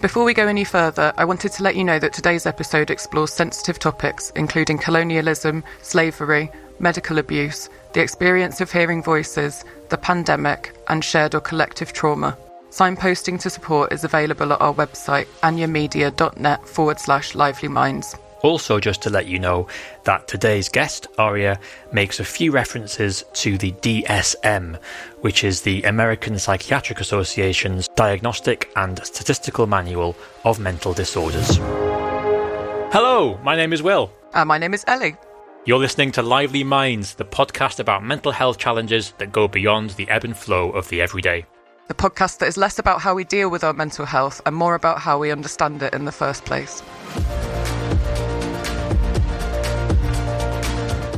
Before we go any further, I wanted to let you know that today's episode explores sensitive topics, including colonialism, slavery, medical abuse, the experience of hearing voices, the pandemic, and shared or collective trauma. Signposting to support is available at our website, anyamedia.net/livelyminds. Also, just to let you know that today's guest, Arya, makes a few references to the DSM, which is the American Psychiatric Association's Diagnostic and Statistical Manual of Mental Disorders. Hello, my name is Will. And my name is Ellie. You're listening to Lively Minds, the podcast about mental health challenges that go beyond the ebb and flow of the everyday. The podcast that is less about how we deal with our mental health and more about how we understand it in the first place.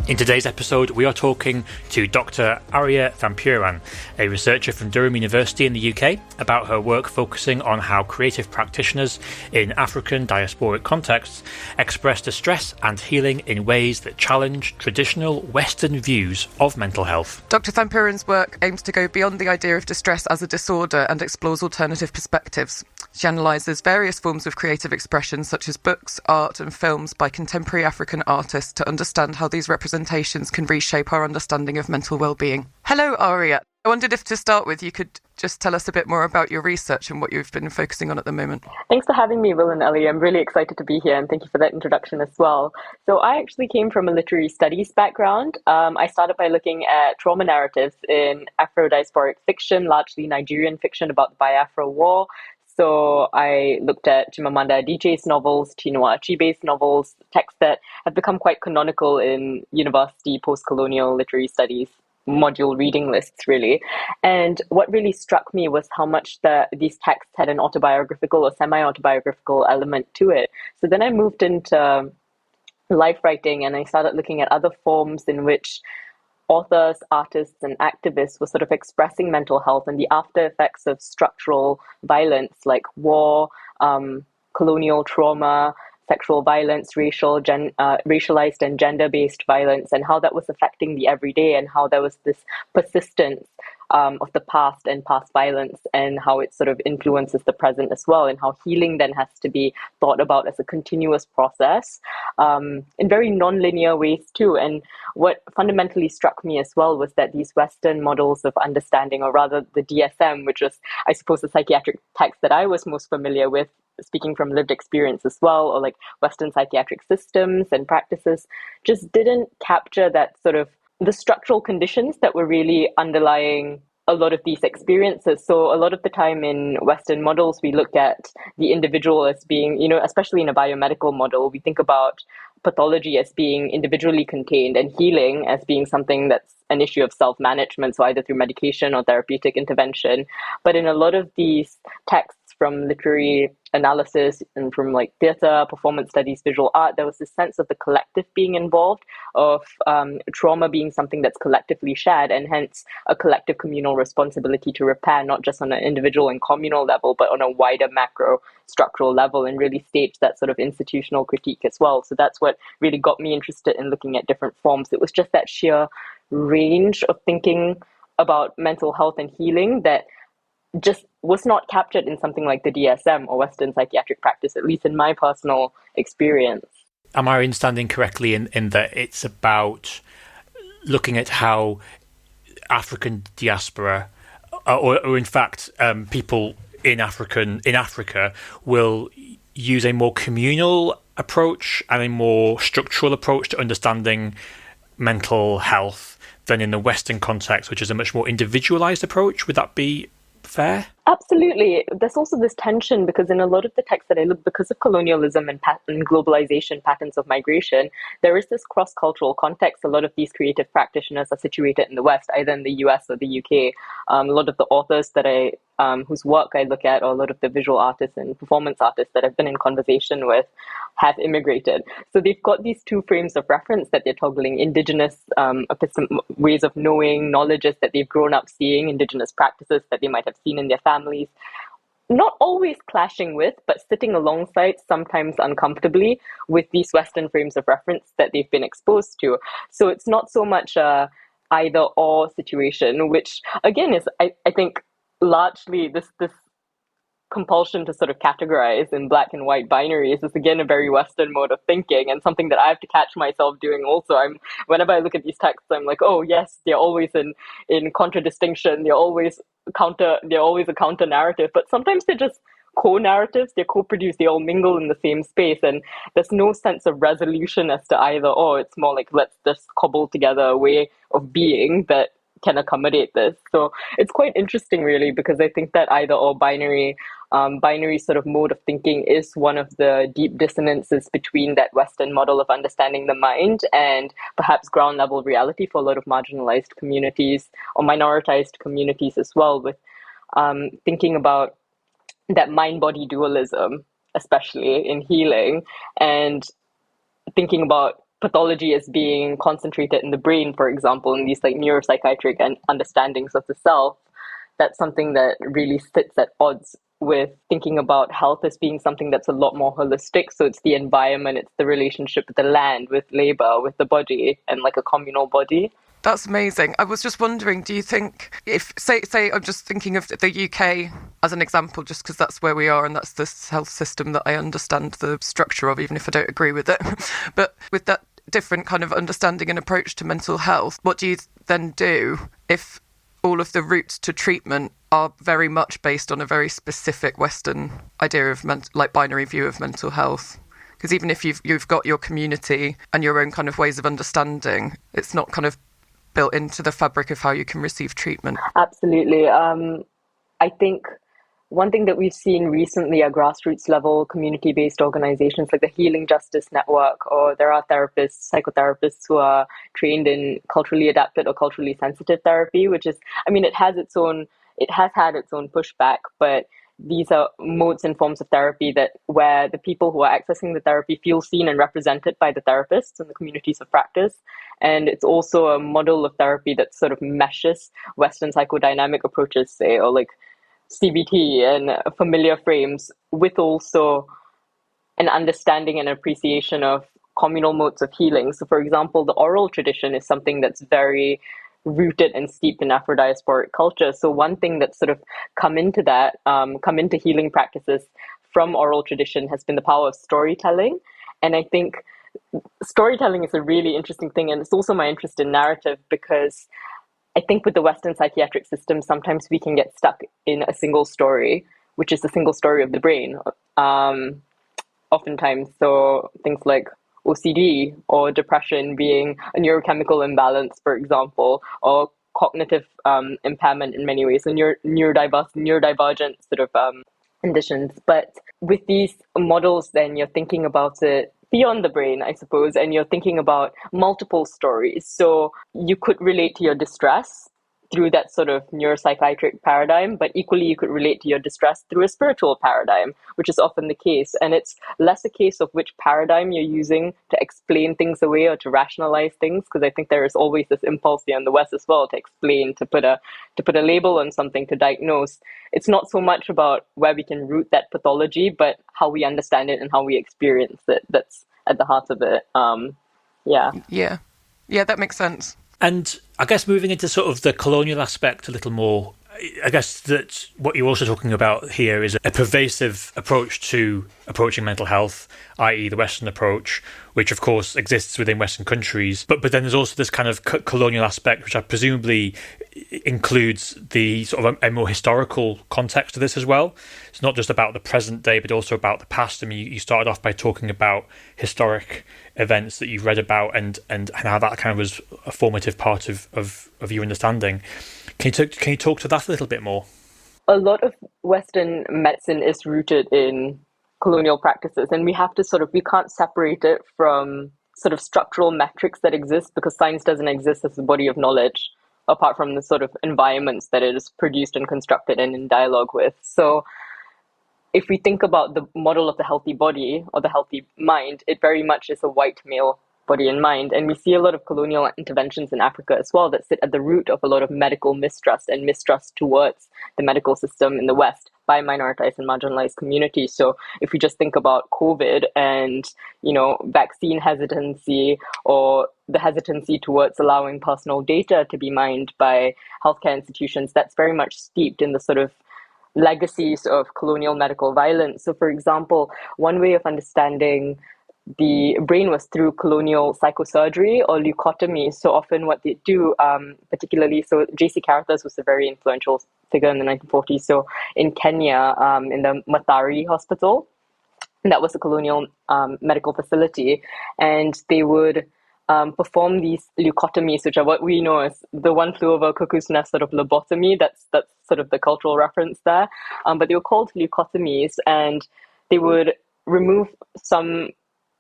In today's episode, we are talking to Dr Arya Thampuran, a researcher from Durham University in the UK, about her work focusing on how creative practitioners in African diasporic contexts express distress and healing in ways that challenge traditional Western views of mental health. Dr Thampuran's work aims to go beyond the idea of distress as a disorder and explores alternative perspectives. She analyses various forms of creative expression such as books, art and films by contemporary African artists to understand how these representations can reshape our understanding of mental well-being. Hello, Arya. I wondered if to start with you could just tell us a bit more about your research and what you've been focusing on at the moment. Thanks for having me, Will and Ellie. I'm really excited to be here and thank you for that introduction as well. So I actually came from a literary studies background. I started by looking at trauma narratives in Afro-diasporic fiction, largely Nigerian fiction about the Biafra War. So I looked at Chimamanda Adichie's novels, Chinua Achebe's novels, texts that have become quite canonical in university post-colonial literary studies module reading lists, really. And what really struck me was how much these texts had an autobiographical or semi-autobiographical element to it. So then I moved into life writing and I started looking at other forms in which authors, artists, and activists were sort of expressing mental health and the after effects of structural violence like war, colonial trauma, sexual violence, racialized and gender-based violence, and how that was affecting the everyday and how there was this persistence of the past and past violence and how it sort of influences the present as well, and how healing then has to be thought about as a continuous process in very non-linear ways too. And what fundamentally struck me as well was that these Western models of understanding, or rather the DSM, which was, I suppose, the psychiatric text that I was most familiar with, speaking from lived experience as well, or like Western psychiatric systems and practices, just didn't capture that sort of the structural conditions that were really underlying a lot of these experiences. So a lot of the time in Western models, we look at the individual as being, especially in a biomedical model, we think about pathology as being individually contained and healing as being something that's an issue of self-management, so either through medication or therapeutic intervention. But in a lot of these texts from literary analysis and from like theatre, performance studies, visual art, there was this sense of the collective being involved, of trauma being something that's collectively shared, and hence a collective communal responsibility to repair, not just on an individual and communal level, but on a wider macro structural level, and really stage that sort of institutional critique as well. So that's what really got me interested in looking at different forms. It was just that sheer range of thinking about mental health and healing that just was not captured in something like the DSM or Western psychiatric practice, at least in my personal experience. Am I understanding correctly in that it's about looking at how African diaspora, or in fact people in Africa will use a more communal approach and a more structural approach to understanding mental health than in the Western context, which is a much more individualized approach? Would that be fair? Absolutely. There's also this tension because in a lot of the texts that I look, because of colonialism and globalization, patterns of migration, there is this cross-cultural context. A lot of these creative practitioners are situated in the West, either in the US or the UK. A lot of the authors that whose work I look at, or a lot of the visual artists and performance artists that I've been in conversation with, have immigrated. So they've got these two frames of reference that they're toggling: indigenous ways of knowing, knowledges that they've grown up seeing, indigenous practices that they might have seen in their families, not always clashing with, but sitting alongside, sometimes uncomfortably, with these Western frames of reference that they've been exposed to. So it's not so much a either or situation, which again is, I think, largely this compulsion to sort of categorize in black and white binaries is again a very Western mode of thinking, and something that I have to catch myself doing also. Whenever I look at these texts, I'm like, oh yes, they're always in contradistinction, they're always a counter narrative, but sometimes they're just co-narratives, they're co-produced, they all mingle in the same space, and there's no sense of resolution as to either or. It's more like, let's just cobble together a way of being that can accommodate this. So it's quite interesting, really, because I think that either or binary sort of mode of thinking is one of the deep dissonances between that Western model of understanding the mind and perhaps ground level reality for a lot of marginalized communities or minoritized communities as well, with thinking about that mind-body dualism, especially in healing, and thinking about pathology as being concentrated in the brain, for example, in these like neuropsychiatric and understandings of the self. That's something that really sits at odds with thinking about health as being something that's a lot more holistic. So it's the environment, it's the relationship with the land, with labor, with the body, and like a communal body. That's amazing. I was just wondering, do you think if, say I'm just thinking of the UK as an example, just because that's where we are and that's the health system that I understand the structure of, even if I don't agree with it. But with that different kind of understanding and approach to mental health, what do you then do if all of the routes to treatment are very much based on a very specific Western idea of like binary view of mental health? Because even if you've got your community and your own kind of ways of understanding, it's not kind of built into the fabric of how you can receive treatment. Absolutely. I think one thing that we've seen recently are grassroots level community-based organizations like the Healing Justice Network, or there are therapists, psychotherapists who are trained in culturally adapted or culturally sensitive therapy, which is, I mean, it has had its own pushback, but these are modes and forms of therapy that where the people who are accessing the therapy feel seen and represented by the therapists and the communities of practice. And it's also a model of therapy that sort of meshes Western psychodynamic approaches, say, or like CBT and familiar frames, with also an understanding and appreciation of communal modes of healing. So, for example, the oral tradition is something that's very rooted and steeped in Afro-diasporic culture. So one thing that's sort of come into healing practices from oral tradition has been the power of storytelling. And I think storytelling is a really interesting thing. And it's also my interest in narrative, because I think with the Western psychiatric system, sometimes we can get stuck in a single story, which is the single story of the brain. Oftentimes, so things like OCD or depression being a neurochemical imbalance, for example, or cognitive impairment in many ways, so neurodivergent sort of conditions. But with these models, then you're thinking about it beyond the brain, I suppose, and you're thinking about multiple stories. So you could relate to your distress through that sort of neuropsychiatric paradigm, but equally you could relate to your distress through a spiritual paradigm, which is often the case. And it's less a case of which paradigm you're using to explain things away or to rationalize things, because I think there is always this impulse here in the West as well to explain, to put a label on something, to diagnose. It's not so much about where we can root that pathology, but how we understand it and how we experience it. That's at the heart of it. Yeah, that makes sense. And I guess moving into sort of the colonial aspect a little more, I guess that what you're also talking about here is a pervasive approach to approaching mental health, i.e. the Western approach, which of course exists within Western countries. But then there's also this kind of colonial aspect, which I presumably includes the sort of a more historical context to this as well. It's not just about the present day, but also about the past. I mean, you started off by talking about historic events that you've read about and how that kind of was a formative part of your understanding. Can you talk to that a little bit more? A lot of Western medicine is rooted in colonial practices, and we can't separate it from sort of structural metrics that exist, because science doesn't exist as a body of knowledge apart from the sort of environments that it is produced and constructed and in dialogue with. So if we think about the model of the healthy body or the healthy mind, it very much is a white male body and mind. And we see a lot of colonial interventions in Africa as well that sit at the root of a lot of medical mistrust and mistrust towards the medical system in the West by minoritized and marginalized communities. So if we just think about COVID and, vaccine hesitancy, or the hesitancy towards allowing personal data to be mined by healthcare institutions, that's very much steeped in the sort of legacies of colonial medical violence. So, for example, one way of understanding the brain was through colonial psychosurgery or leucotomy. So often what they do, particularly, so J.C. Carruthers was a very influential figure in the 1940s. So in Kenya, in the Mathari Hospital, that was a colonial medical facility, and they would perform these leucotomies, which are what we know as the one flew over cuckoo's nest sort of lobotomy. That's sort of the cultural reference there. But they were called leucotomies, and they would remove some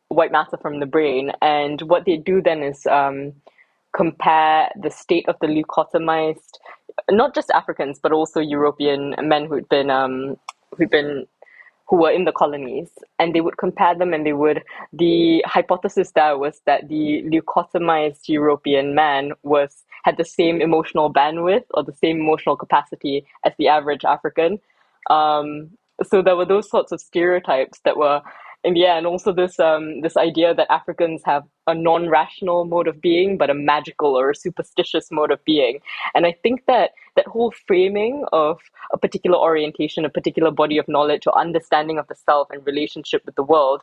white matter from the brain. And what they do then is compare the state of the leucotomized, not just Africans, but also European men who were in the colonies, and they would compare them, and the hypothesis there was that the leucotomized European man had the same emotional bandwidth or the same emotional capacity as the average African. So there were those sorts of stereotypes that were in the end also this idea that Africans have a non-rational mode of being, but a magical or a superstitious mode of being. And I think that whole framing of a particular orientation, a particular body of knowledge or understanding of the self and relationship with the world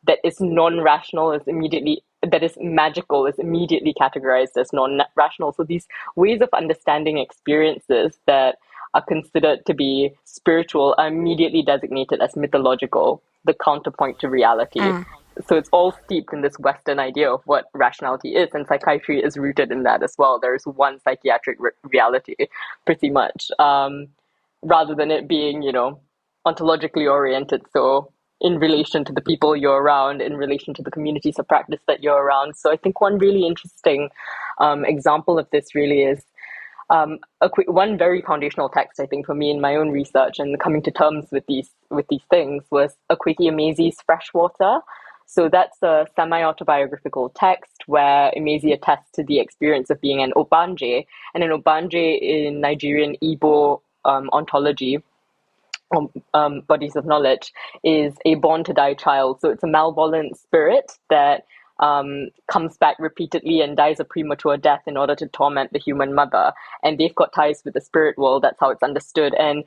that is non-rational that is magical is immediately categorized as non-rational. So these ways of understanding experiences that are considered to be spiritual are immediately designated as mythological, the counterpoint to reality. So it's all steeped in this Western idea of what rationality is, and psychiatry is rooted in that as well. There is one psychiatric reality, pretty much, rather than it being, ontologically oriented. So in relation to the people you're around, in relation to the communities of practice that you're around. So I think one really interesting example of this really is one very foundational text, I think, for me in my own research and coming to terms with these things was Akwaeke Emezi's Freshwater. So that's a semi-autobiographical text where Emezi attests to the experience of being an Obanje, and an Obanje in Nigerian Igbo ontology, bodies of knowledge, is a born-to-die child. So it's a malevolent spirit that comes back repeatedly and dies a premature death in order to torment the human mother. And they've got ties with the spirit world. That's how it's understood. And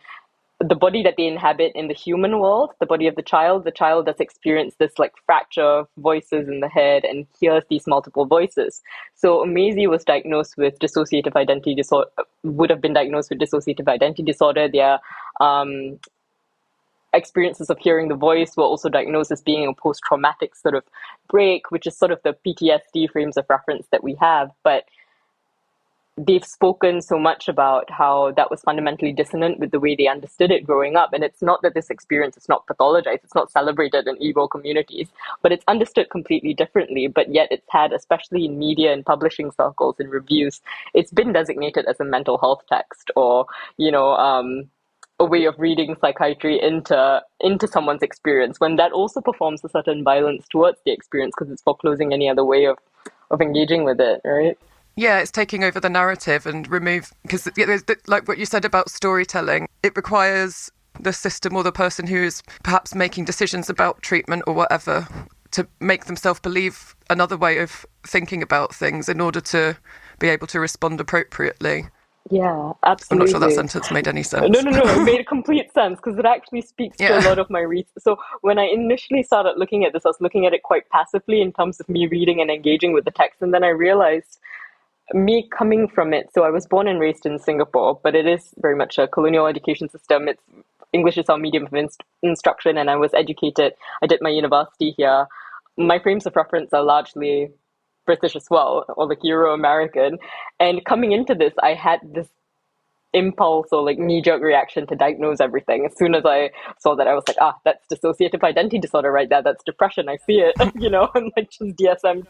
the body that they inhabit in the human world, the body of the child does experience this like fracture of voices in the head and hears these multiple voices. So Emezi was diagnosed with dissociative identity disorder, would have been diagnosed with dissociative identity disorder. Their experiences of hearing the voice were also diagnosed as being a post-traumatic sort of break, which is sort of the PTSD frames of reference that we have. But they've spoken so much about how that was fundamentally dissonant with the way they understood it growing up. And it's not that this experience is not pathologized, it's not celebrated in Igbo communities, but it's understood completely differently. But yet it's had, especially in media and publishing circles and reviews, it's been designated as a mental health text, or, a way of reading psychiatry into someone's experience, when that also performs a certain violence towards the experience because it's foreclosing any other way of engaging with it, right? Yeah, it's taking over the narrative and because like what you said about storytelling, it requires the system or the person who is perhaps making decisions about treatment or whatever to make themselves believe another way of thinking about things in order to be able to respond appropriately. Yeah, absolutely. I'm not sure that sentence made any sense. No, it made complete sense because it actually speaks to a lot of my research. So when I initially started looking at this, I was looking at it quite passively in terms of me reading and engaging with the text. And then I realized me coming from it. So I was born and raised in Singapore, but it is very much a colonial education system. English is our medium of instruction, and I was educated. I did my university here. My frames of reference are largely British as well, or like Euro-American. And coming into this, I had this impulse or like knee-jerk reaction to diagnose everything. As soon as I saw that, I was like, that's dissociative identity disorder right there. That's depression. I see it, and like just DSM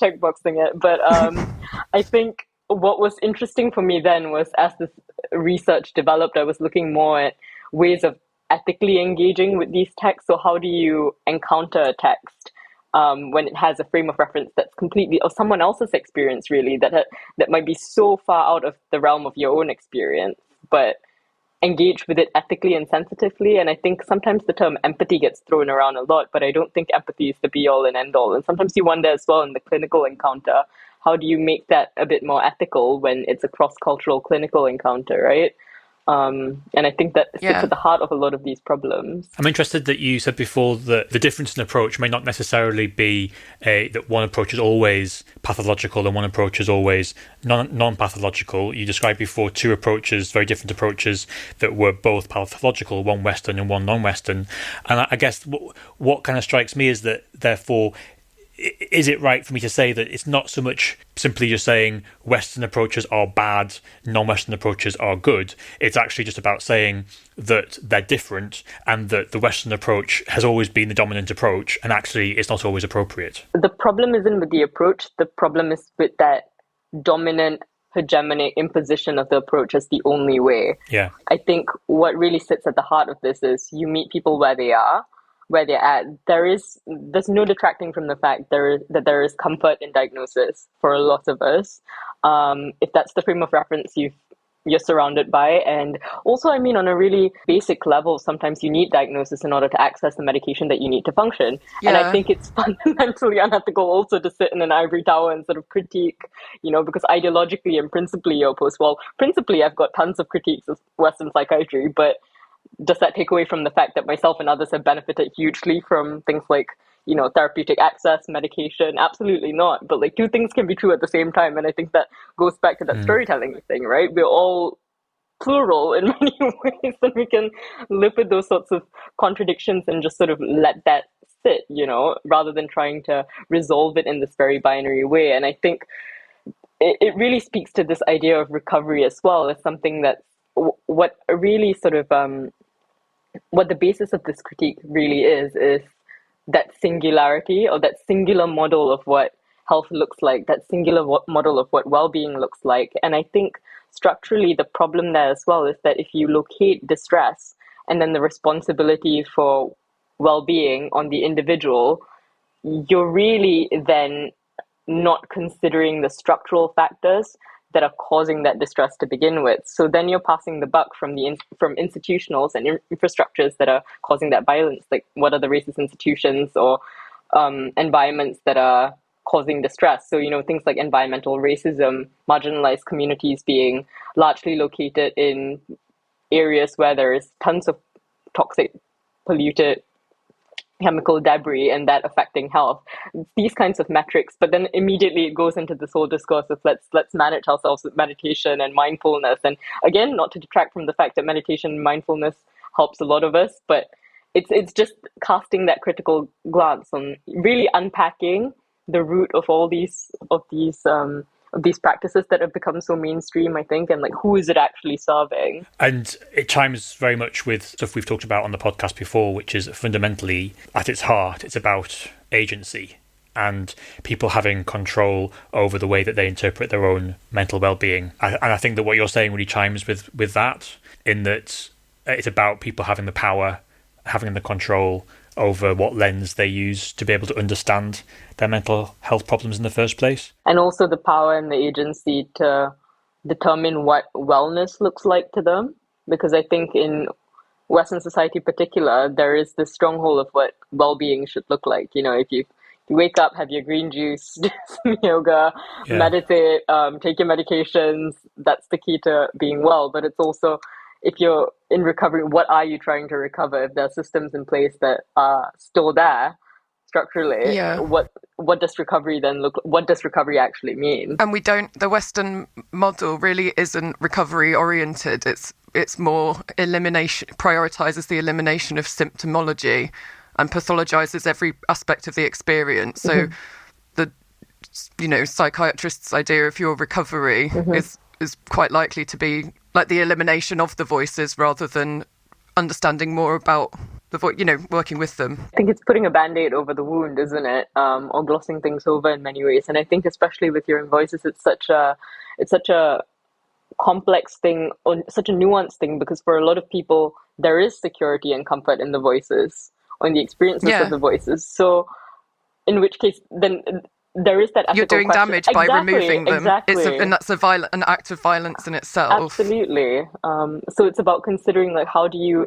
checkboxing it. But I think what was interesting for me then was, as this research developed, I was looking more at ways of ethically engaging with these texts. So how do you encounter a text when it has a frame of reference that's completely of someone else's experience, really, that might be so far out of the realm of your own experience, but engage with it ethically and sensitively. And I think sometimes the term empathy gets thrown around a lot, but I don't think empathy is the be-all and end-all. And sometimes you wonder as well in the clinical encounter, how do you make that a bit more ethical when it's a cross-cultural clinical encounter, right? And I think that sits at the heart of a lot of these problems. I'm interested that you said before that the difference in approach may not necessarily be that one approach is always pathological and one approach is always non-pathological. You described before two approaches, very different approaches that were both pathological, one Western and one non-Western. And I guess what kind of strikes me is that, therefore, is it right for me to say that it's not so much simply just saying Western approaches are bad, non-Western approaches are good? It's actually just about saying that they're different and that the Western approach has always been the dominant approach and actually it's not always appropriate. The problem isn't with the approach. The problem is with that dominant hegemonic imposition of the approach as the only way. Yeah. I think what really sits at the heart of this is you meet people where they are, where they're at. There's no detracting from the fact that there is comfort in diagnosis for a lot of us. If that's the frame of reference you're surrounded by. And also, I mean, on a really basic level, sometimes you need diagnosis in order to access the medication that you need to function. Yeah. And I think it's fundamentally unethical also to sit in an ivory tower and sort of critique, because ideologically and principally you're opposed. Well, principally, I've got tons of critiques of Western psychiatry, but does that take away from the fact that myself and others have benefited hugely from things like, therapeutic access, medication? Absolutely not. But two things can be true at the same time. And I think that goes back to that storytelling thing, right? We're all plural in many ways, and we can live with those sorts of contradictions and just sort of let that sit, rather than trying to resolve it in this very binary way. And I think it really speaks to this idea of recovery as well as something that's what really sort of what the basis of this critique really is that singularity, or that singular model of what health looks like, that singular model of what well-being looks like. And I think structurally the problem there as well is that if you locate distress and then the responsibility for well-being on the individual, you're really then not considering the structural factors that are causing that distress to begin with. So then you're passing the buck from institutionals and infrastructures that are causing that violence. Like, what are the racist institutions or environments that are causing distress? So, things like environmental racism, marginalized communities being largely located in areas where there is tons of toxic, polluted chemical debris, and that affecting health. These kinds of metrics, but then immediately it goes into this whole discourse of let's manage ourselves with meditation and mindfulness. And again, not to detract from the fact that meditation and mindfulness helps a lot of us, but it's just casting that critical glance on really unpacking the root of all these practices that have become so mainstream, I think, and who is it actually serving? And it chimes very much with stuff we've talked about on the podcast before, which is fundamentally, at its heart, it's about agency and people having control over the way that they interpret their own mental well-being. And I think that what you're saying really chimes with that, in that it's about people having the power, having the control over what lens they use to be able to understand their mental health problems in the first place. And also the power and the agency to determine what wellness looks like to them. Because I think in Western society in particular, there is this stronghold of what well-being should look like. If you wake up, have your green juice, do some yoga, meditate, take your medications, that's the key to being well. But it's also, if you're in recovery, what are you trying to recover? If there are systems in place that are still there structurally, what does recovery then look? What does recovery actually mean? And the Western model really isn't recovery oriented. It's more elimination, prioritizes the elimination of symptomology and pathologizes every aspect of the experience. So the psychiatrist's idea of your recovery is quite likely to be like the elimination of the voices rather than understanding more about the working with them. I think it's putting a band-aid over the wound, isn't it? Or glossing things over in many ways. And I think especially with your own voices, it's such a complex thing, or such a nuanced thing, because for a lot of people there is security and comfort in the voices, or in the experiences of the voices. So in which case then there is that ethical you're doing question. Damage by removing them. And that's an act of violence in itself. Absolutely. So it's about considering how do you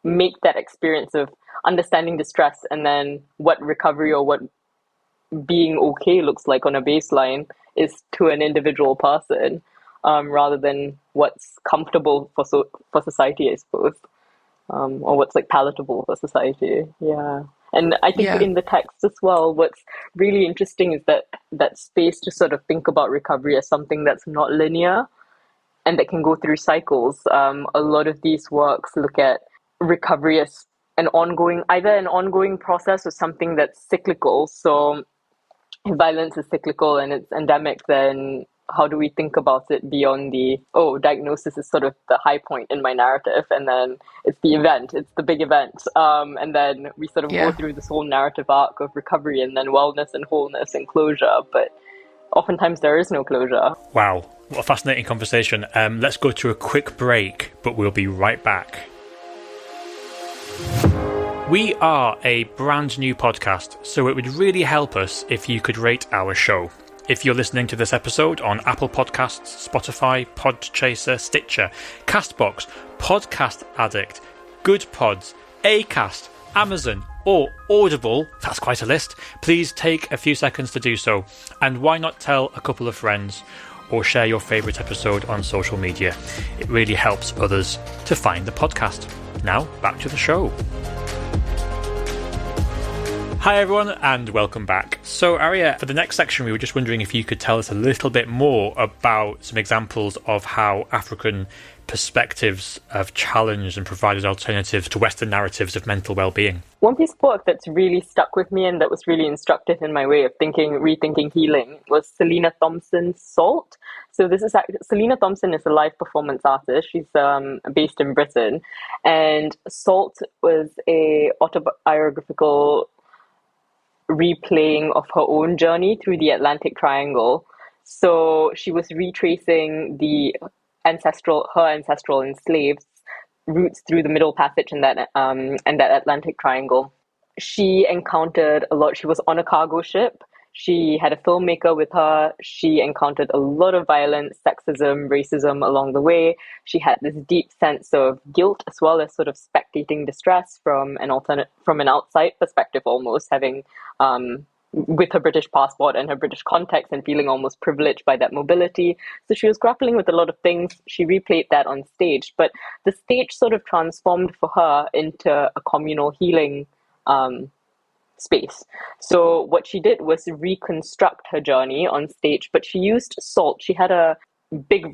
make that experience of understanding distress, and then what recovery or what being okay looks like on a baseline is to an individual person. rather than what's comfortable for society, I suppose, or what's like palatable for society. Yeah. And I think Yeah. in the text as well, what's really interesting is that space to sort of think about recovery as something that's not linear and that can go through cycles. A lot of these works look at recovery as either an ongoing process or something that's cyclical. So if violence is cyclical and it's endemic, then how do we think about it beyond diagnosis is sort of the high point in my narrative, and then it's the big event, and then we sort of go through this whole narrative arc of recovery and then wellness and wholeness and closure, but oftentimes there is no closure. Wow, what a fascinating conversation. Let's go to a quick break, but we'll be right back. We are a brand new podcast, so it would really help us if you could rate our show. If you're listening to this episode on Apple Podcasts, Spotify, Podchaser, Stitcher, Castbox, Podcast Addict, Good Pods, Acast, Amazon, or Audible, that's quite a list, please take a few seconds to do so. And why not tell a couple of friends or share your favourite episode on social media? It really helps others to find the podcast. Now, back to the show. Hi everyone and welcome back. So Arya, for the next section we were just wondering if you could tell us a little bit more about some examples of how African perspectives have challenged and provided alternatives to Western narratives of mental well-being. One piece of work that's really stuck with me and that was really instructive in my way of rethinking healing was Selena Thompson's Salt. So Selena Thompson is a live performance artist. She's based in Britain, and Salt was a autobiographical replaying of her own journey through the Atlantic Triangle. So she was retracing her ancestral enslaved routes through the Middle Passage and that Atlantic Triangle. She encountered a lot. She was on a cargo ship. She had a filmmaker with her. She encountered a lot of violence, sexism, racism along the way. She had this deep sense of guilt as well as sort of spectating distress from an outside perspective, almost having with her British passport and her British context and feeling almost privileged by that mobility. So she was grappling with a lot of things. She replayed that on stage, but the stage sort of transformed for her into a communal healing space. So what she did was reconstruct her journey on stage, but she used salt. She had a big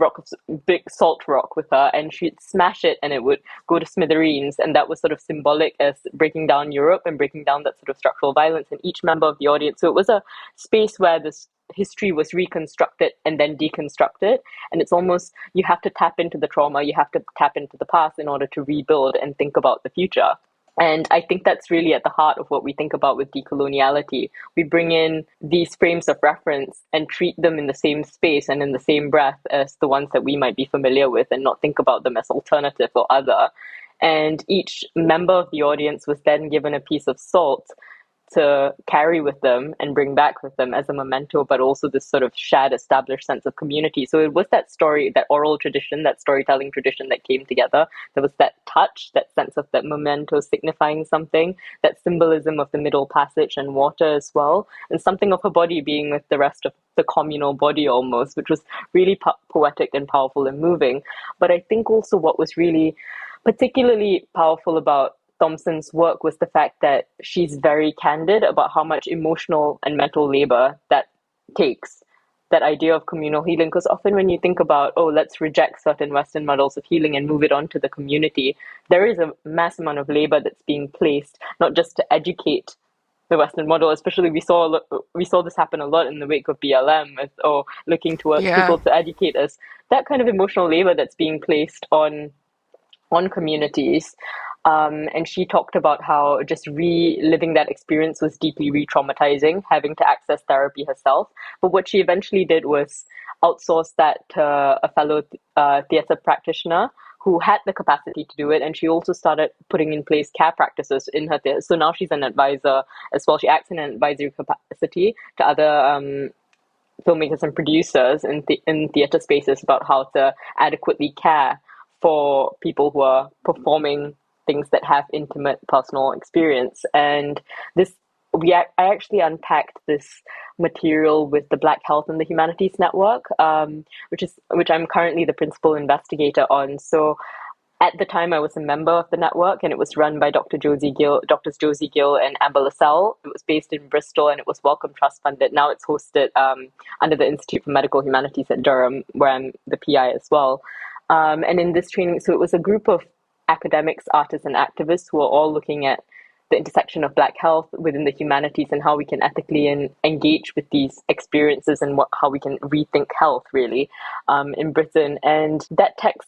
salt rock with her, and she'd smash it and it would go to smithereens, and that was sort of symbolic as breaking down Europe and breaking down that sort of structural violence in each member of the audience. So it was a space where this history was reconstructed and then deconstructed, and it's almost, you have to tap into the trauma, you have to tap into the past in order to rebuild and think about the future. And I think that's really at the heart of what we think about with decoloniality. We bring in these frames of reference and treat them in the same space and in the same breath as the ones that we might be familiar with, and not think about them as alternative or other. And each member of the audience was then given a piece of salt to carry with them and bring back with them as a memento, but also this sort of shared established sense of community. So it was that story, that oral tradition, that storytelling tradition that came together. There was that touch, that sense of that memento signifying something, that symbolism of the Middle Passage and water as well, and something of her body being with the rest of the communal body almost, which was really poetic and powerful and moving. But I think also what was really particularly powerful about Thompson's work was the fact that she's very candid about how much emotional and mental labor that takes, that idea of communal healing. Because often when you think about, let's reject certain Western models of healing and move it on to the community, there is a mass amount of labor that's being placed, not just to educate the Western model, especially we saw this happen a lot in the wake of BLM, with looking towards people to educate us. That kind of emotional labor that's being placed on communities. And she talked about how just reliving that experience was deeply re-traumatizing, having to access therapy herself. But what she eventually did was outsource that to a fellow theatre practitioner who had the capacity to do it. And she also started putting in place care practices in her theatre. So now she's an advisor as well. She acts in an advisory capacity to other filmmakers and producers in theatre spaces about how to adequately care for people who are performing things that have intimate personal experience. And this I actually unpacked this material with the Black Health and the Humanities Network, which I'm currently the principal investigator on. So at the time, I was a member of the network, and it was run by Doctors Josie Gill and Amber Lascelle. It was based in Bristol, and it was Wellcome Trust funded. Now it's hosted under the Institute for Medical Humanities at Durham, where I'm the PI as well. And in this training, so it was a group of academics, artists, and activists who are all looking at the intersection of Black health within the humanities and how we can ethically engage with these experiences and how we can rethink health, really, in Britain. And that text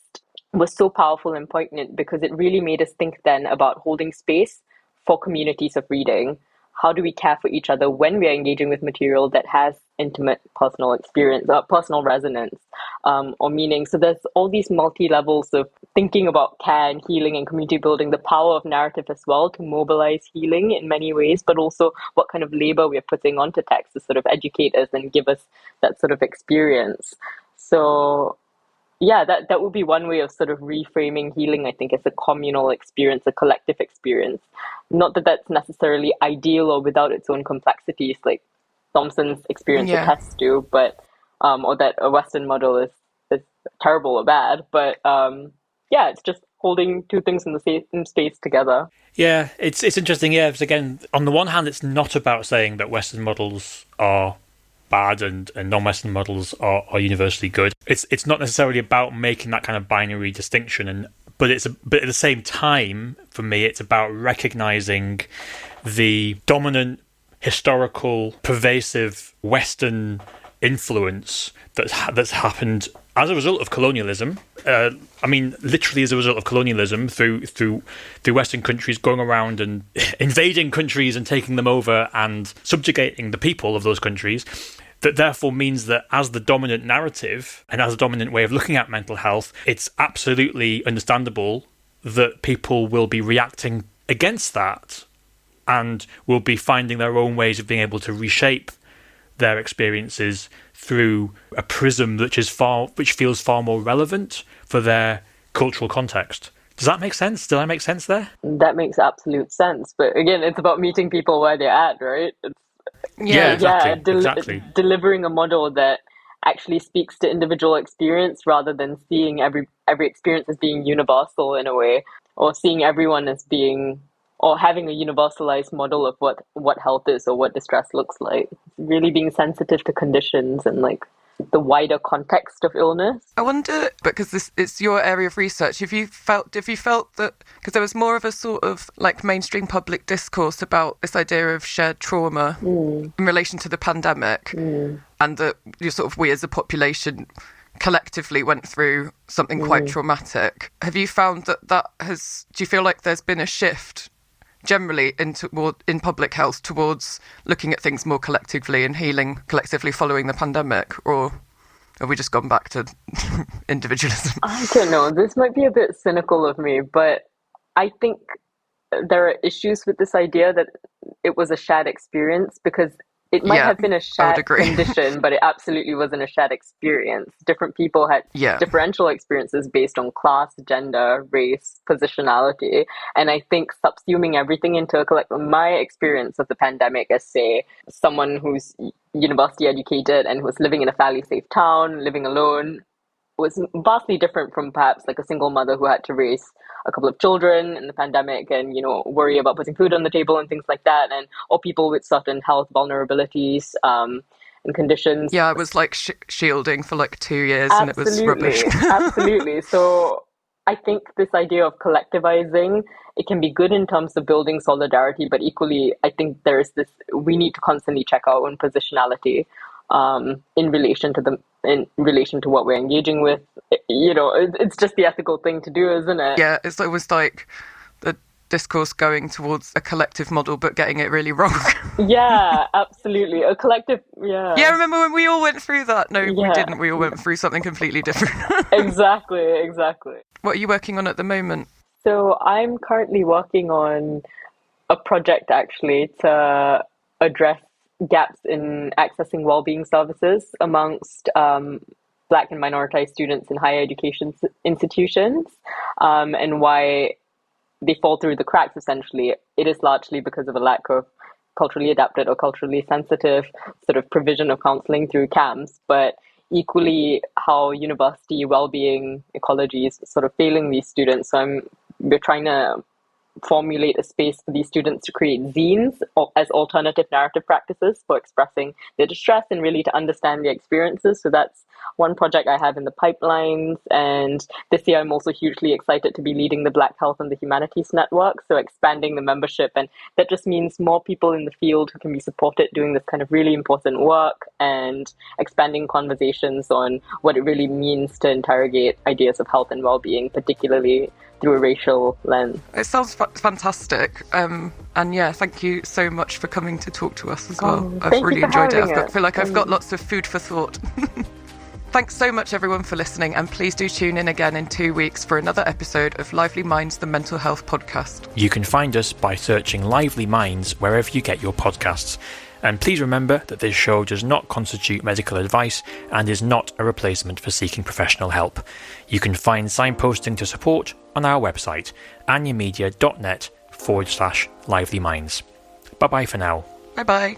was so powerful and poignant because it really made us think then about holding space for communities of reading. How do we care for each other when we are engaging with material that has intimate personal experience, personal resonance, or meaning? So there's all these multi-levels of thinking about care and healing and community building, the power of narrative as well to mobilize healing in many ways, but also what kind of labor we're putting onto text to sort of educate us and give us that sort of experience. So yeah, that would be one way of sort of reframing healing, I think, as a communal experience, a collective experience. Not that that's necessarily ideal or without its own complexities, like Thompson's experience attests to, but or that a Western model is terrible or bad. But it's just holding two things in the same space together. Yeah, it's interesting. Yeah, because again, on the one hand, it's not about saying that Western models are bad and non-Western models are universally good. It's not necessarily about making that kind of binary distinction, but at the same time, for me, it's about recognizing the dominant, historical, pervasive Western influence that's happened as a result of colonialism. Literally as a result of colonialism through Western countries going around and invading countries and taking them over and subjugating the people of those countries. That therefore means that as the dominant narrative and as a dominant way of looking at mental health, it's absolutely understandable that people will be reacting against that and will be finding their own ways of being able to reshape their experiences through a prism which feels far more relevant for their cultural context. Does that make sense? Did I make sense there? That makes absolute sense. But again, it's about meeting people where they're at, right? Exactly. Delivering a model that actually speaks to individual experience rather than seeing every experience as being universal in a way, or seeing everyone as being, or having a universalized model of what health is or what distress looks like. Really being sensitive to conditions and like the wider context of illness. I wonder, because it's your area of research, have you felt that, because there was more of a sort of like mainstream public discourse about this idea of shared trauma in relation to the pandemic, and that we as a population collectively went through something quite traumatic. Have you found do you feel like there's been a shift generally in public health towards looking at things more collectively and healing collectively following the pandemic, or have we just gone back to individualism? I don't know. This might be a bit cynical of me, but I think there are issues with this idea that it was a shared experience, because it might have been a shared condition, but it absolutely wasn't a shared experience. Different people had differential experiences based on class, gender, race, positionality. And I think subsuming everything into a collective, my experience of the pandemic as, say, someone who's university educated and who's living in a fairly safe town, living alone, was vastly different from perhaps like a single mother who had to raise a couple of children in the pandemic and, worry about putting food on the table and things like that, or people with certain health vulnerabilities and conditions. Yeah, I was like shielding for like 2 years and it was rubbish. Absolutely. So I think this idea of collectivizing, it can be good in terms of building solidarity, but equally, I think we need to constantly check our own positionality in relation to what we're engaging with. It's just the ethical thing to do, isn't it? Yeah, it's always like the discourse going towards a collective model but getting it really wrong. Yeah, absolutely. A collective, yeah. Yeah, remember when we all went through that? No, we didn't. We all went through something completely different. Exactly. What are you working on at the moment? So I'm currently working on a project actually to address gaps in accessing wellbeing services amongst Black and minoritized students in higher education institutions, and why they fall through the cracks. Essentially, it is largely because of a lack of culturally adapted or culturally sensitive sort of provision of counseling through camps, but equally how university well-being ecology is sort of failing these students. So we're trying to formulate a space for these students to create zines as alternative narrative practices for expressing their distress and really to understand their experiences. So that's one project I have in the pipelines. And this year, I'm also hugely excited to be leading the Black Health and the Humanities Network. So expanding the membership. And that just means more people in the field who can be supported doing this kind of really important work and expanding conversations on what it really means to interrogate ideas of health and well-being, particularly through a racial lens. It sounds fantastic. And yeah, thank you so much for coming to talk to us as well. I've really enjoyed it. I feel like I've got lots of food for thought. Thanks so much, everyone, for listening, and please do tune in again in 2 weeks for another episode of Lively Minds, the Mental Health Podcast. You can find us by searching Lively Minds wherever you get your podcasts. And please remember that this show does not constitute medical advice and is not a replacement for seeking professional help. You can find signposting to support on our website, anyamedia.net/livelyminds. Bye-bye for now. Bye-bye.